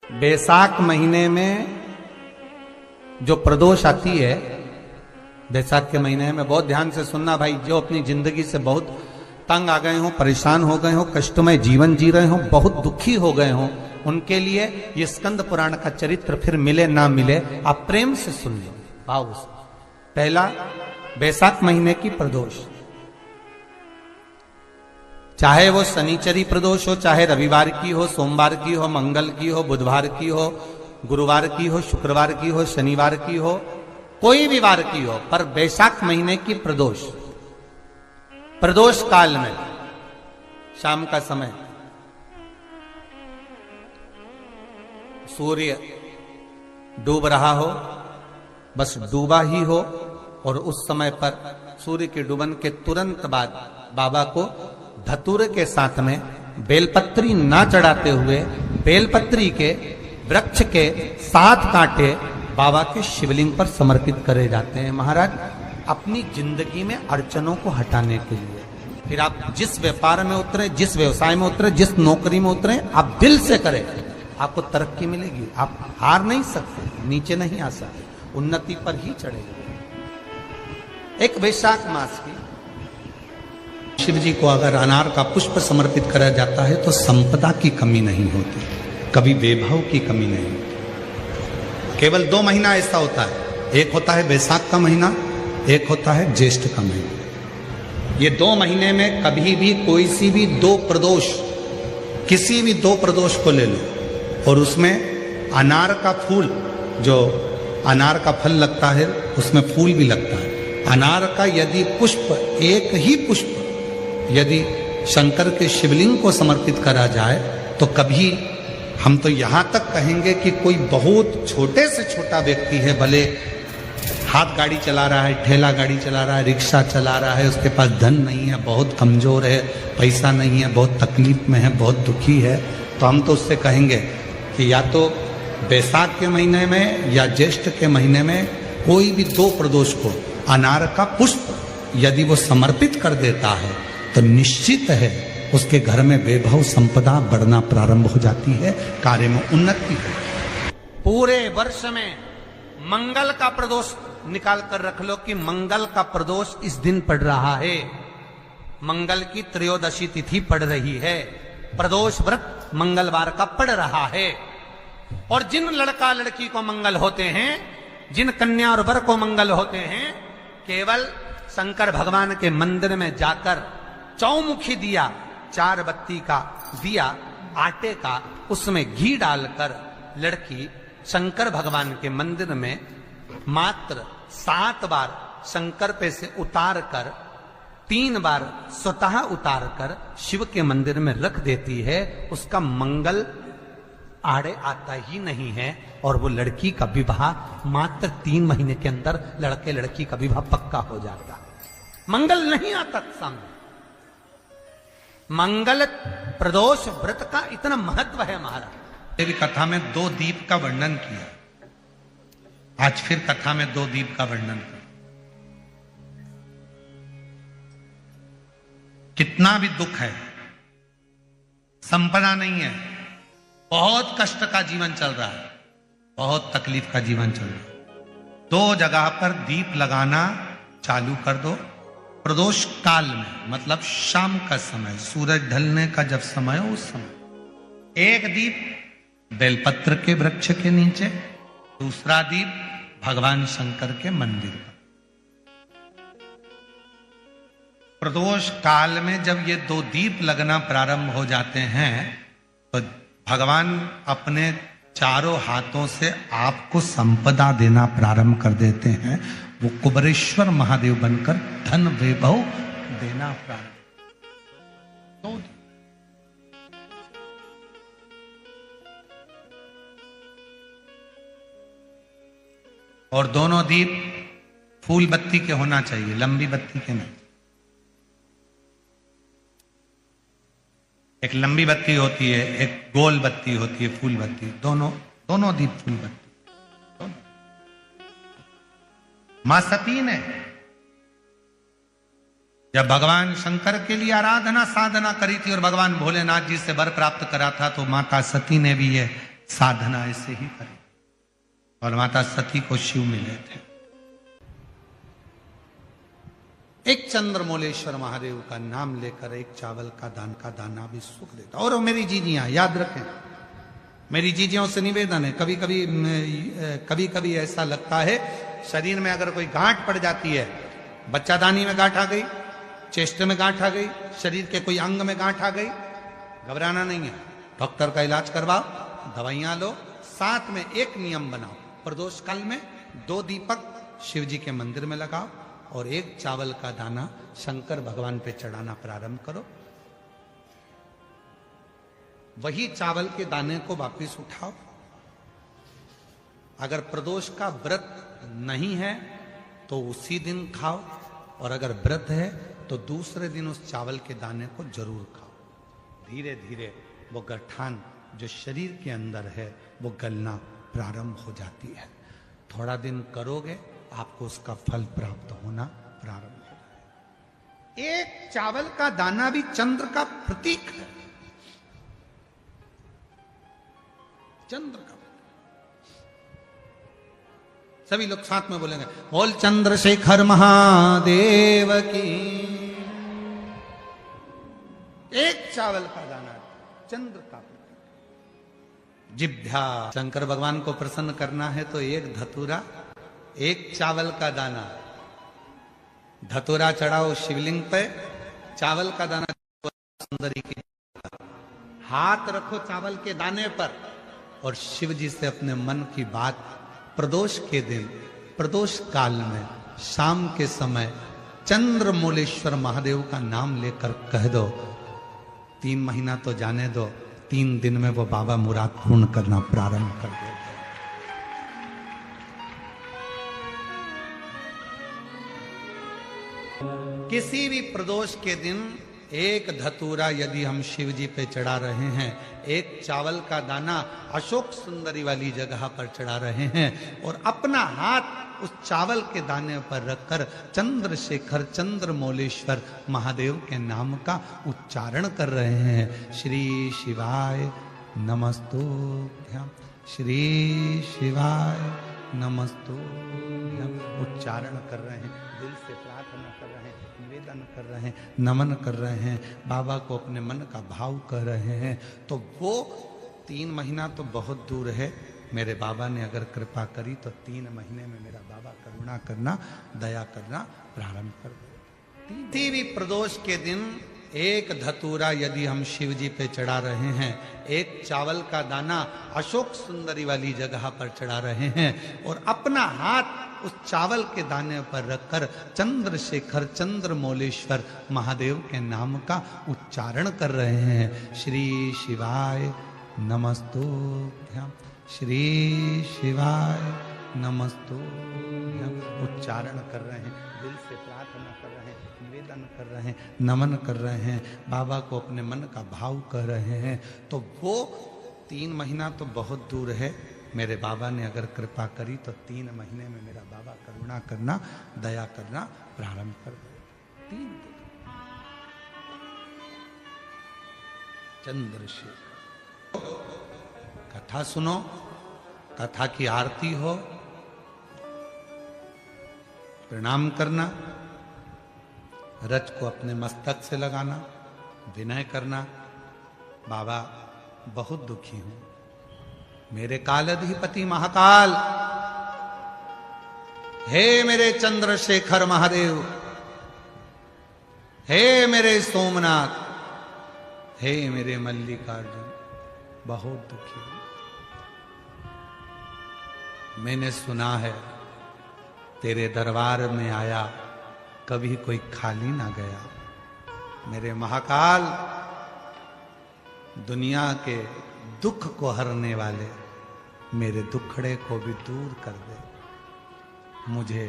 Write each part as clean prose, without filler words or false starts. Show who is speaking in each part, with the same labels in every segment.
Speaker 1: बैसाख महीने में जो प्रदोष आती है, बैसाख के महीने में बहुत ध्यान से सुनना भाई, जो अपनी जिंदगी से बहुत तंग आ गए हो, परेशान हो गए हो, कष्टमय जीवन जी रहे हो, बहुत दुखी हो गए हो, उनके लिए ये स्कंद पुराण का चरित्र फिर मिले ना मिले, आप प्रेम से सुन लो भाव से। पहला, बैसाख महीने की प्रदोष, चाहे वो शनिचरी प्रदोष हो, चाहे रविवार की हो, सोमवार की हो, मंगल की हो, बुधवार की हो, गुरुवार की हो, शुक्रवार की हो, शनिवार की हो, कोई भी वार की हो, पर बैसाख महीने की प्रदोष, प्रदोष काल में शाम का समय सूर्य डूब रहा हो, बस डूबा ही हो, और उस समय पर सूर्य के डूबन के तुरंत बाद बाबा को धतूरे के साथ में बेलपत्री ना चढ़ाते हुए बेलपत्री के वृक्ष के 7 कांटे बाबा के शिवलिंग पर समर्पित करे जाते हैं महाराज, अपनी जिंदगी में अड़चनों को हटाने के लिए। फिर आप जिस व्यापार में उतरे, जिस व्यवसाय में उतरे, जिस नौकरी में उतरे, आप दिल से करें, आपको तरक्की मिलेगी। आप हार नहीं सकते, नीचे नहीं आ सकते, उन्नति पर ही चढ़ेंगे। एक वैशाख मास की शिव जी को अगर अनार का पुष्प समर्पित करा जाता है तो संपदा की कमी नहीं होती, कभी वैभव की कमी नहीं होती। केवल 2 महीना ऐसा होता है, एक होता है बैसाख का महीना, एक होता है ज्येष्ठ का महीना। ये 2 महीने में कभी भी कोई सी भी 2 प्रदोष, किसी भी 2 प्रदोष को ले लो, और उसमें अनार का फूल, जो अनार का फल लगता है उसमें फूल भी लगता है, अनार का यदि पुष्प, एक ही पुष्प यदि शंकर के शिवलिंग को समर्पित करा जाए तो कभी, हम तो यहां तक कहेंगे कि कोई बहुत छोटे से छोटा व्यक्ति है, भले हाथ गाड़ी चला रहा है, ठेला गाड़ी चला रहा है, रिक्शा चला रहा है, उसके पास धन नहीं है, बहुत कमजोर है, पैसा नहीं है, बहुत तकलीफ में है, बहुत दुखी है, तो हम तो उससे कहेंगे कि या तो बैसाख के महीने में या ज्येष्ठ के महीने में कोई भी 2 प्रदोष को अनार का पुष्प यदि वो समर्पित कर देता है तो निश्चित है उसके घर में वैभव संपदा बढ़ना प्रारंभ हो जाती है, कार्य में उन्नति है। पूरे वर्ष में मंगल का प्रदोष निकाल कर रख लो कि मंगल का प्रदोष इस दिन पड़ रहा है, मंगल की त्रयोदशी तिथि पड़ रही है, प्रदोष व्रत मंगलवार का पड़ रहा है। और जिन लड़का लड़की को मंगल होते हैं, जिन कन्या और वर को मंगल होते हैं, केवल शंकर भगवान के मंदिर में जाकर चौमुखी दिया, 4 बत्ती का दिया आटे का, उसमें घी डालकर लड़की शंकर भगवान के मंदिर में मात्र 7 बार शंकर पे से उतार कर, 3 बार स्वतः उतार कर शिव के मंदिर में रख देती है, उसका मंगल आड़े आता ही नहीं है, और वो लड़की का विवाह मात्र 3 महीने के अंदर लड़के लड़की का विवाह पक्का हो जाता। मंगल नहीं आता सामने। मंगल प्रदोष व्रत का इतना महत्व है महाराज। देवी कथा में 2 दीप का वर्णन किया, आज फिर कथा में 2 दीप का वर्णन कर। कितना भी दुख है, संपदा नहीं है, बहुत कष्ट का जीवन चल रहा है, बहुत तकलीफ का जीवन चल रहा है, 2 जगह पर दीप लगाना चालू कर दो प्रदोष काल में, मतलब शाम का समय, सूरज ढलने का जब समय हो उस समय। एक दीप बेलपत्र के वृक्ष के नीचे, दूसरा दीप भगवान शंकर के मंदिर पर। प्रदोष काल में जब ये 2 दीप लगना प्रारंभ हो जाते हैं तो भगवान अपने चारों हाथों से आपको संपदा देना प्रारंभ कर देते हैं, वो कुबरेश्वर महादेव बनकर धन वैभव देना प्रारंभ। और दोनों दीप फूल बत्ती के होना चाहिए, लंबी बत्ती के नहीं। एक लंबी बत्ती होती है, एक गोल बत्ती होती है, फूल बत्ती, दोनों दीप फूल बत्ती। मां सती ने जब भगवान शंकर के लिए आराधना साधना करी थी और भगवान भोलेनाथ जी से वर प्राप्त करा था, तो माता सती ने भी ये साधना ऐसे ही करें। और माता सती को शिव मिले थे। एक चंद्रमौलेश्वर महादेव का नाम लेकर एक चावल का दाना भी सुख देता। और मेरी जीजियां याद रखें, मेरी जीजियों से निवेदन है, कभी कभी ऐसा लगता है शरीर में अगर कोई गांठ पड़ जाती है, बच्चादानी में गांठ आ गई, चेस्ट में गांठ आ गई, शरीर के कोई अंग में गांठ आ गई, घबराना नहीं है, डॉक्टर का इलाज करवाओ, दवाइयां लो, साथ में एक नियम बनाओ, प्रदोष काल में 2 दीपक शिव जी के मंदिर में लगाओ और एक चावल का दाना शंकर भगवान पे चढ़ाना प्रारंभ करो। वही चावल के दाने को वापिस उठाओ। अगर प्रदोष का व्रत नहीं है तो उसी दिन खाओ, और अगर व्रत है तो दूसरे दिन उस चावल के दाने को जरूर खाओ। धीरे धीरे वो गठान जो शरीर के अंदर है वो गलना प्रारंभ हो जाती है। थोड़ा दिन करोगे आपको उसका फल प्राप्त होना प्रारंभ हो जाएगा। एक चावल का दाना भी चंद्र का प्रतीक है, चंद्र का। सभी लोग साथ में बोलेंगे, बोल चंद्रशेखर महादेव की। एक चावल का दाना चंद्र का प्रतीक। जिभ्या, शंकर भगवान को प्रसन्न करना है तो एक धतूरा, एक चावल का दाना, धतूरा चढ़ाओ शिवलिंग पे, चावल का दाना सुंदरी की, हाथ रखो चावल के दाने पर और शिव जी से अपने मन की बात प्रदोष के दिन, प्रदोष काल में शाम के समय चंद्रमौलेश्वर महादेव का नाम लेकर कह दो। 3 महीना तो जाने दो, 3 दिन में वो बाबा मुराद पूर्ण करना प्रारंभ कर देगा। किसी भी प्रदोष के दिन एक धतूरा यदि हम शिव जी पे चढ़ा रहे हैं, एक चावल का दाना अशोक सुंदरी वाली जगह पर चढ़ा रहे हैं और अपना हाथ उस चावल के दाने पर रखकर चंद्रशेखर चंद्रमौलेश्वर महादेव के नाम का उच्चारण कर रहे हैं। श्री शिवाय नमस्तुभ्यं, श्री शिवाय नमस्तुभ्यं उच्चारण कर रहे हैं, दिल से प्रार्थना कर रहे हैं, निवेदन कर रहे हैं, नमन कर रहे हैं, बाबा को अपने मन का भाव कर रहे हैं। तो वो 3 महीना तो बहुत दूर है, मेरे बाबा ने अगर कृपा करी तो 3 महीने में मेरा बाबा करुणा करना, दया करना प्रारंभ कर दे। किसी भी प्रदोष के दिन एक धतूरा यदि हम शिव जी पे चढ़ा रहे हैं, एक चावल का दाना अशोक सुंदरी वाली जगह पर चढ़ा रहे हैं और अपना हाथ उस चावल के दाने पर रखकर चंद्रशेखर चंद्रमौलेश्वर महादेव के नाम का उच्चारण कर रहे हैं। श्री शिवाय नमस्तुभ्यं, श्री शिवाय नमस्तुभ्यं उच्चारण कर रहे हैं, दिल से प्रार्थना कर रहे हैं, निवेदन कर रहे हैं, नमन कर रहे हैं, बाबा को अपने मन का भाव कर रहे हैं। तो वो 3 महीना तो बहुत दूर है, मेरे बाबा ने अगर कृपा करी तो 3 महीने में मेरा बाबा करुणा करना, दया करना प्रारंभ कर दे। 3 दिन चंद्रशेखर कथा सुनो, कथा की आरती हो, प्रणाम करना, रज को अपने मस्तक से लगाना, विनय करना, बाबा बहुत दुखी हूं, मेरे कालाधिपति महाकाल, हे मेरे चंद्रशेखर महादेव, हे मेरे सोमनाथ, हे मेरे मल्लिकार्जुन, बहुत दुखी हूं। मैंने सुना है तेरे दरबार में आया कभी कोई खाली ना गया। मेरे महाकाल, दुनिया के दुख को हरने वाले मेरे दुखड़े को भी दूर कर दे, मुझे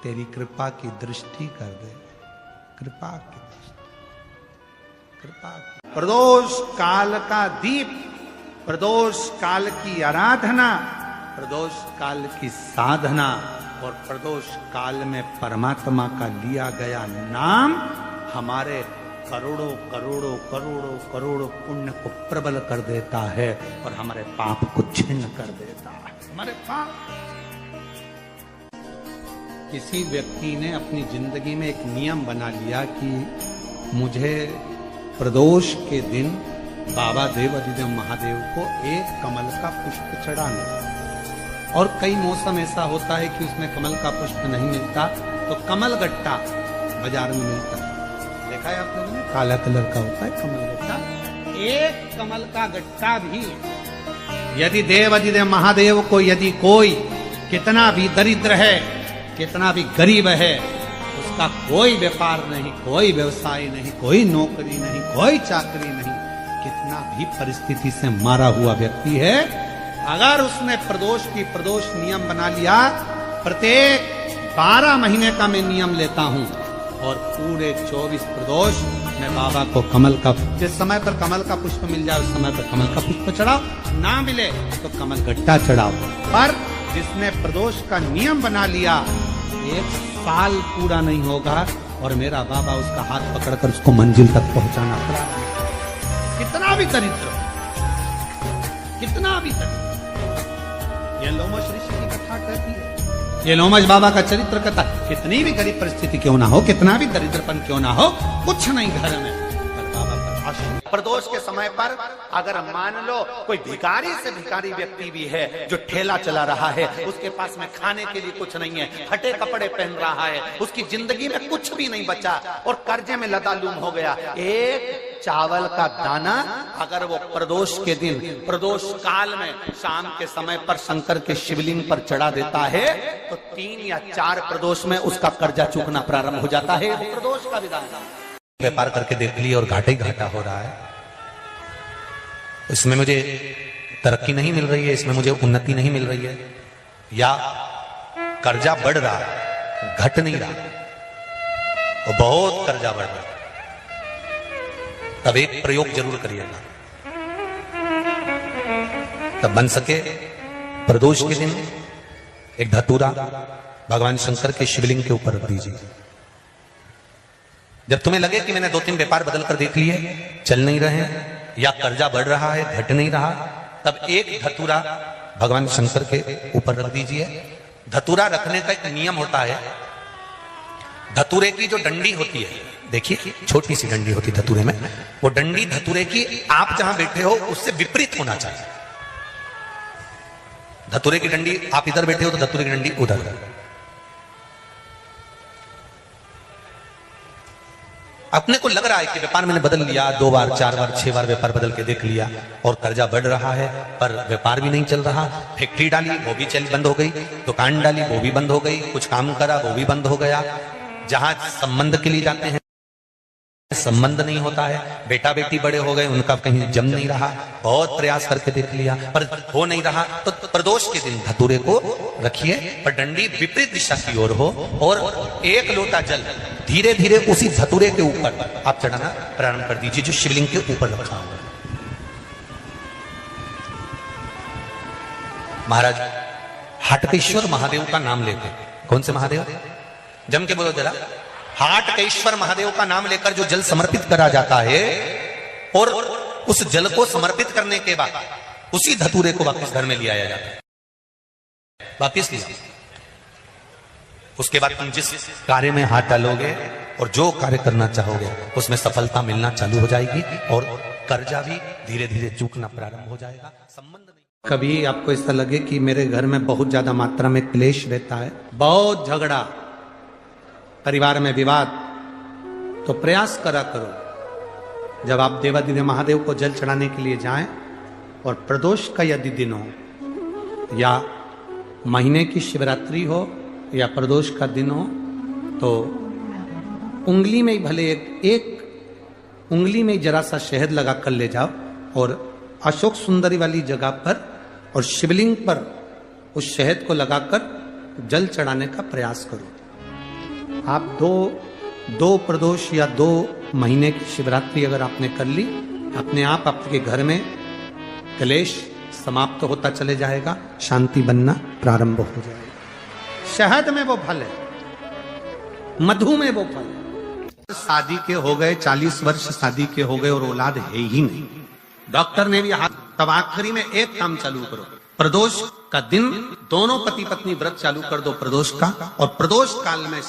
Speaker 1: तेरी कृपा की दृष्टि कर दे, कृपा की दृष्टि, कृपा की। प्रदोष काल का दीप, प्रदोष काल की आराधना, प्रदोष काल की साधना और प्रदोष काल में परमात्मा का लिया गया नाम हमारे करोड़ों करोड़ों करोड़ों करोड़ों पुण्य को प्रबल कर देता है और हमारे पाप को छिन्न कर देता है। हमारे पाप। किसी व्यक्ति ने अपनी जिंदगी में एक नियम बना लिया कि मुझे प्रदोष के दिन बाबा देवाधिदेव महादेव को एक कमल का पुष्प चढ़ाना। और कई मौसम ऐसा होता है कि उसमें कमल का पुष्प नहीं मिलता तो कमल गट्टा बाजार में मिलता है। देखा है आप लोगों ने, काला कलर का होता है कमल गट्टा। एक कमल का गट्टा भी यदि देवाधिदेव महादेव को यदि कोई कितना भी दरिद्र है, कितना भी गरीब है, उसका कोई व्यापार नहीं, कोई व्यवसाय नहीं, कोई नौकरी नहीं, कोई चाकरी नहीं, कितना भी परिस्थिति से मारा हुआ व्यक्ति है, अगर उसने प्रदोष नियम बना लिया, प्रत्येक 12 महीने का मैं नियम लेता हूं और पूरे 24 प्रदोष मैं बाबा को कमल का, जिस समय पर कमल का पुष्प मिल जाए उस समय पर कमल का पुष्प चढ़ाओ, ना मिले तो कमल गट्टा चढ़ाओ। पर जिसने प्रदोष का नियम बना लिया, 1 साल पूरा नहीं होगा और मेरा बाबा उसका हाथ पकड़कर उसको मंजिल तक पहुंचाना पड़ा। कितना भी दरिद्र, कितना भी दरिद्र। ये लोमश ऋषि की कथा कहती है, ये लोमश बाबा का चरित्र कथा। कितनी भी गरीब परिस्थिति क्यों ना हो, कितना भी दरिद्रपन क्यों ना हो, कुछ नहीं घर में, पर बाबा पर आश्रय। प्रदोष के समय पर अगर मान लो कोई भिखारी से भिखारी व्यक्ति भी है जो ठेला चला रहा है, उसके पास में खाने के लिए कुछ नहीं है, फटे कपड़े पहन रहा है, उसकी जिंदगी में कुछ भी नहीं बचा और कर्जे में लदालूम हो गया, एक चावल का दाना अगर वो प्रदोष के दिन, प्रदोष काल में शाम के समय पर शंकर के शिवलिंग पर चढ़ा देता है तो 3 या 4 प्रदोष में उसका कर्जा चूकना प्रारंभ हो जाता है। प्रदोष का विधान। व्यापार करके देख लिया और घाटा ही घाटा हो रहा है, इसमें मुझे तरक्की नहीं मिल रही है, इसमें मुझे उन्नति नहीं मिल रही है, या कर्जा बढ़ रहा है, घट नहीं रहा, और बहुत कर्जा बढ़ रहा है, तब एक प्रयोग जरूर करिएगा। तब बन सके प्रदोष के दिन एक धतूरा भगवान शंकर के शिवलिंग के ऊपर रख दीजिए। जब तुम्हें लगे कि मैंने 2-3 व्यापार बदल कर देख लिए, चल नहीं रहे या कर्जा बढ़ रहा है, घट नहीं रहा, तब एक धतूरा भगवान शंकर के ऊपर रख दीजिए। धतूरा रखने का एक नियम होता है। धतूरे की जो डंडी होती है, देखिए छोटी सी डंडी होती है धतूरे में, वो डंडी धतूरे की आप जहां बैठे हो उससे विपरीत होना चाहिए। धतूरे की डंडी आप इधर बैठे हो तो धतूरे की डंडी उधर। अपने को लग रहा है कि व्यापार मैंने बदल लिया, 2 बार 4 बार 6 बार व्यापार बदल के देख लिया और कर्जा बढ़ रहा है, पर व्यापार भी नहीं चल रहा। फैक्ट्री डाली वो भी बंद हो गई, दुकान डाली वो भी बंद हो गई, कुछ काम करा वो भी बंद हो गया। जहां संबंध के लिए जाते हैं संबंध नहीं होता है, बेटा बेटी बड़े हो गए, उनका कहीं जम नहीं रहा, बहुत प्रयास करके देख लिया पर हो नहीं रहा। तो प्रदोष के दिन धतूरे को रखिए पर डंडी विपरीत दिशा की ओर हो और 1 लोटा जल धीरे धीरे उसी धतूरे के ऊपर आप चढ़ाना प्रारंभ कर दीजिए जो शिवलिंग के ऊपर रखा हुआ है। महाराज हाटकेश्वर महादेव का नाम लेते, कौन से महादेव? जम के बोलो जरा। हाटकेश्वर महादेव का नाम लेकर जो जल समर्पित करा जाता है और उस जल को समर्पित करने के बाद उसी धतूरे को वापस घर में ले आया जाता है, वापस लिया। उसके बाद तुम जिस कार्य में हाथ डालोगे और जो कार्य करना चाहोगे उसमें सफलता मिलना चालू हो जाएगी और कर्जा भी धीरे धीरे चूकना प्रारंभ हो जाएगा। संबंध नहीं। कभी आपको ऐसा लगे कि मेरे घर में बहुत ज्यादा मात्रा में क्लेश रहता है, बहुत झगड़ा, परिवार में विवाद, तो प्रयास करा करो जब आप देवाधिदेव महादेव को जल चढ़ाने के लिए जाएं और प्रदोष का यदि दिन हो या महीने की शिवरात्रि हो या प्रदोष का दिन हो तो उंगली में ही भले एक उंगली में जरा सा शहद लगा कर ले जाओ और अशोक सुंदरी वाली जगह पर और शिवलिंग पर उस शहद को लगाकर जल चढ़ाने का प्रयास करो। आप दो प्रदोष या 2 महीने की शिवरात्रि अगर आपने कर ली, अपने आप आपके घर में क्लेश समाप्त होता चले जाएगा, शांति बनना प्रारंभ हो जाएगा। शहद में वो फल है, मधु में वो फल है। शादी के हो गए 40 वर्ष शादी के हो गए और औलाद है ही नहीं, डॉक्टर ने भी हाथ, तब आखिरी में एक काम चालू करो, प्रदोष का दिन दोनों पति पत्नी व्रत चालू कर दो प्रदोष का, और प्रदोष काल में